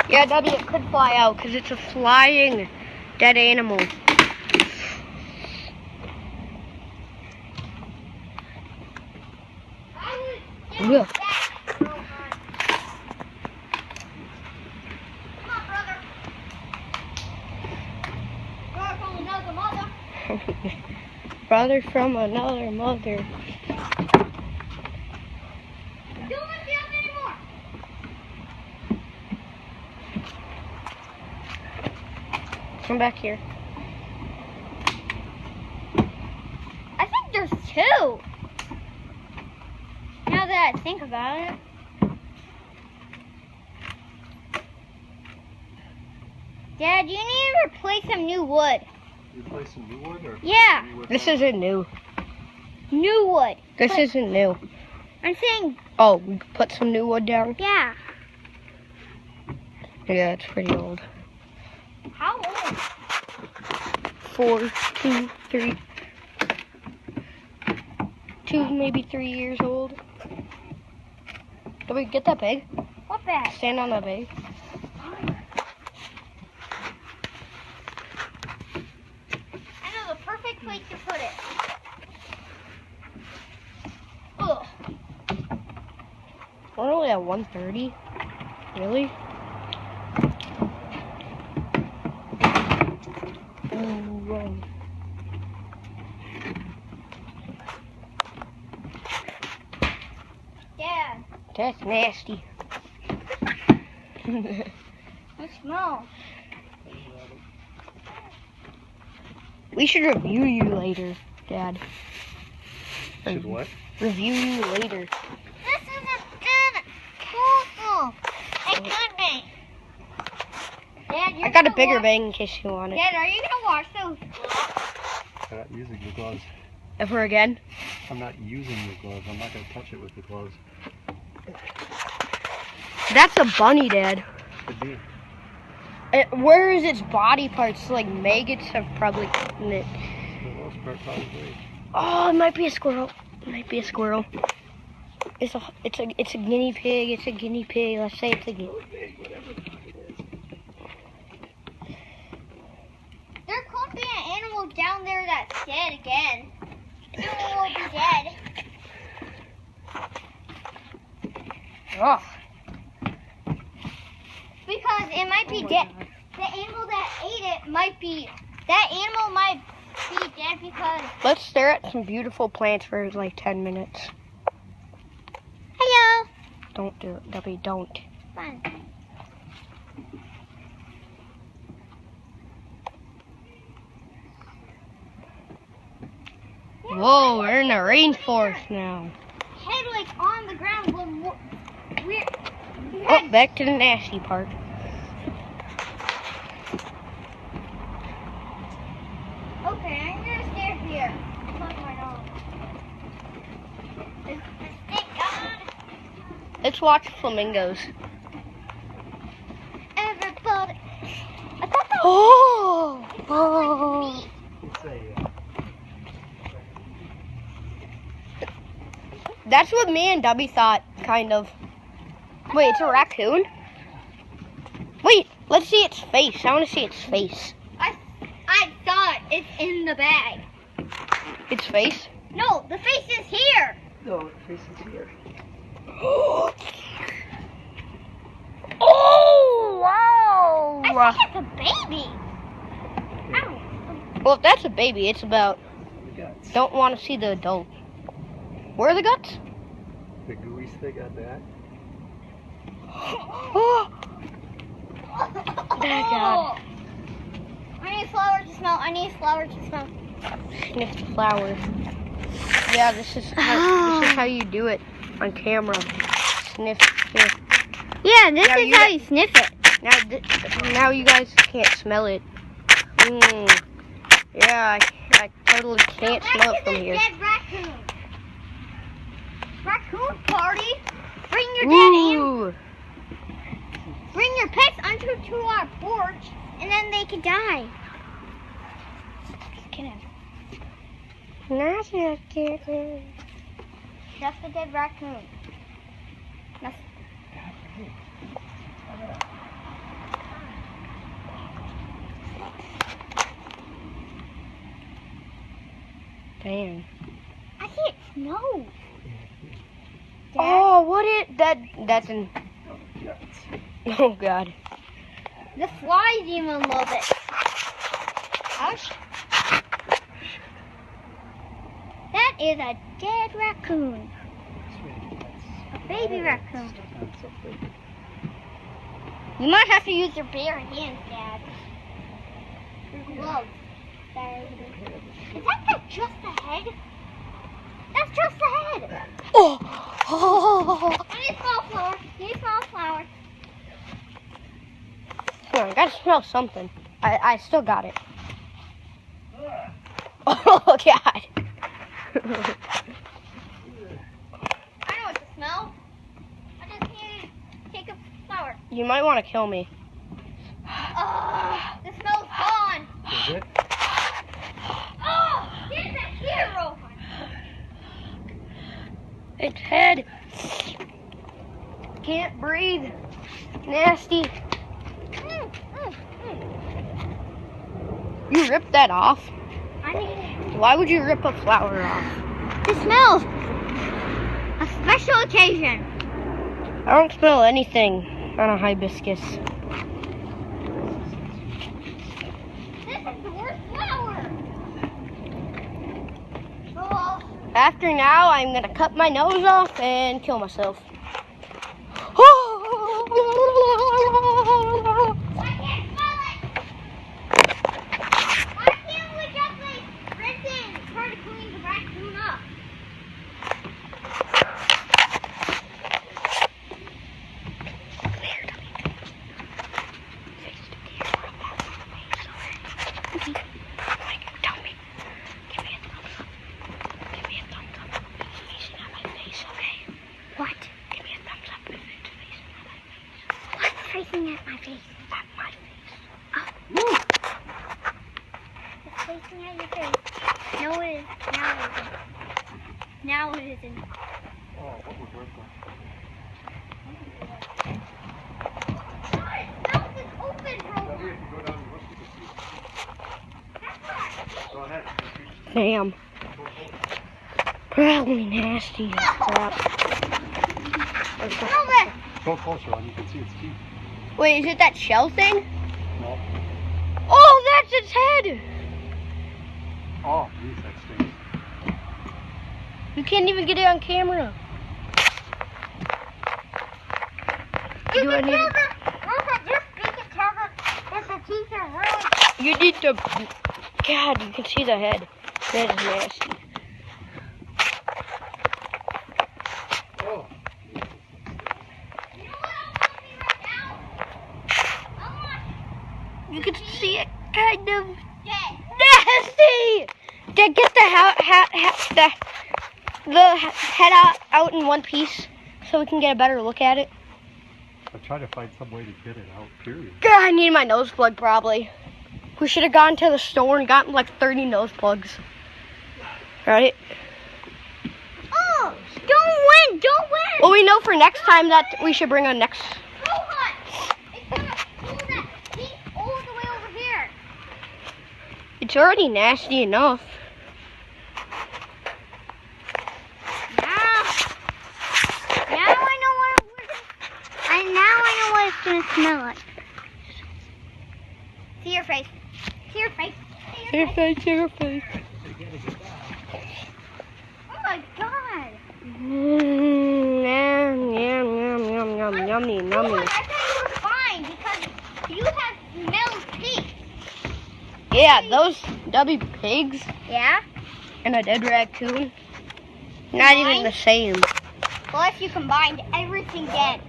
Yeah, Daddy, it could fly out because it's a flying dead animal. Yeah. Brother from another mother. Don't let me up anymore. Come back here. I think there's two. Now that I think about it. Dad, you need to replace some new wood. Replace some new wood? Or Yeah. new wood? This isn't new. New wood. This isn't new. I'm saying, Oh, we put some new wood down? yeah. Yeah, it's pretty old. How old? 4, 2, 3. 2, maybe 3 years old. Did we get that bag? What bag? Stand on that bag. I know the perfect place to put it. Ugh. We're only at 1:30. Really? Whoa. Dad, That's nasty. it smells. We should review you later, Dad. Should what? Review you later. This isn't good. Cool. It could be. Dad, I got a bigger bag in case you want it. Dad, are you gonna wash those gloves? I'm not using the gloves. Ever again? I'm not using the gloves. I'm not going to touch it with the gloves. That's a bunny, Dad. Could be. Where is its body parts? Like maggots have probably eaten it. For the most part, probably. Oh, it might be a squirrel. It might be a squirrel. It's a guinea pig. It's a guinea pig. Let's say it's a guinea. There could be an animal down there that's dead again. It will be dead. Oh. Because it might be dead. The animal that ate it might be. That animal might be dead because. Let's stare at some beautiful plants for like 10 minutes. Hello. Don't do it, Debbie. Don't. Fine. Whoa, we're in the rainforest now. Head like on the ground when we're. Oh, back to the nasty part. Okay, I'm gonna stay here. Plug my nose. Thank God. Let's watch flamingos. Everybody. I thought that was Oh! meat. Oh! It's a, That's what me and Debbie thought, kind of. Wait, it's a raccoon? Wait, let's see its face. I want to see its face. I thought it's in the bag. Its face? No, the face is here. no, the face is here. Oh, wow! I think it's a baby. Ow. Well, if that's a baby, it's about. The guts. Don't want to see the adult. Where are the guts? The gooey stick on that. Oh, God. I need flour to smell. I need flour to smell. Sniff the flowers. Yeah, this is how you do it on camera. Sniff. Here. Yeah, this Yeah, is you how got- you sniff it. Now you guys can't smell it. Yeah, I totally can't smell it from here. Dead raccoon. Raccoon party. Bring your dead Ooh. Bring your pets onto our porch, and then they can die. Just kidding. Not yet, kid. That's the dead raccoon. That's... fan. I see it snow. Dad, Oh, what that's an, Guts. oh God. the flies even love it. Ouch. That is a dead raccoon. A baby raccoon. You might have to use your bare hands, Dad. Your gloves. Is that just the head? That's just the head. Oh. I need small flower. Need small flower. Come on, I gotta smell something. I still got it. Oh God. I know what to smell. I just need to take a flower. You might want to kill me. The smell's gone. Is it? Oh, there's a hero. Its head. Can't breathe. Nasty. You ripped that off? I need it. Why would you rip a flower off? To smell. A special occasion. I don't smell anything on a hibiscus. This is the worst flower. Oh, After now, I'm gonna cut my nose off and kill myself. I can't smell it. Why can't we just like rinse it and try to clean the raccoon up? What? Give me a thumbs up if it's facing at my face. What's facing at my face? At my face. It's facing at your face. No, it is. Now it isn't. Now it isn't. Oh, what would work like? Mouth is open, That Rover. way if you go down and look, you can see it. Go ahead. Damn. Probably nasty. Crap. Rover. Go closer on, you can see its teeth. Wait, is it that shell thing? No. Oh, that's its head! Oh, geez, that stinks. You can't even get it on camera. Do I need? Rover, just make it tell that the teeth are really. You need to. God, you can see the head. That is nasty. Oh. You know what I want to be right now? I want You can see it kind of dead. nasty. Dad, get the head out in one piece so we can get a better look at it. I'm trying to find some way to get it out, period. God, I need my nose plug probably. We should have gone to the store and gotten like 30 nose plugs. Right? Oh, don't win. Well, we know for next time that we should bring a next. Rohan, it's gonna pull that teeth all the way over here. It's already nasty enough. Now I know what it's gonna smell like. See your face. See your face. See your face. Your face. Oh my god. Yum, yum, yum, yum, yum, yummy, Rohan, yummy. I thought you were fine because you have smelled teeth. Yeah, those W pigs Yeah? and a dead raccoon. Not even the same. Well, if you combined everything dead.